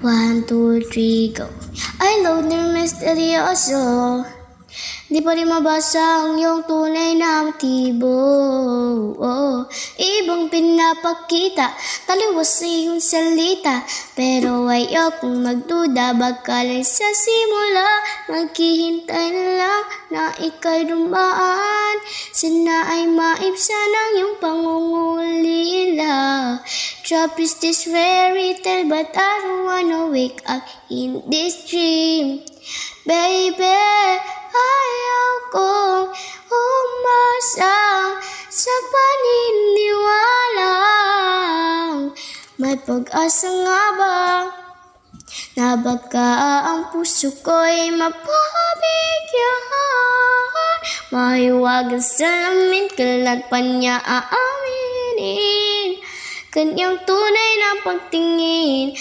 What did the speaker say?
1, 2, 3, go. I love the misteryoso. Di pa rin mabasa ang iyong tunay na motibo. Ibang pinapakita, taliwas sa iyong salita. Pero ayokong magduda, baka lang sa simula. Maghihintay na lang na ika'y dumaan. Sana ay maibsan ang iyong pangungulila. Trap is this fairy tale, but I don't wanna wake up in this dream. Baby, ayaw kong umasa sa paniniwala. May pag-asa nga ba na baka ang puso ko'y mapabigyan? Mahiwagang salamin, kailan pa niya aaminin kanyang tunay na pagtingin.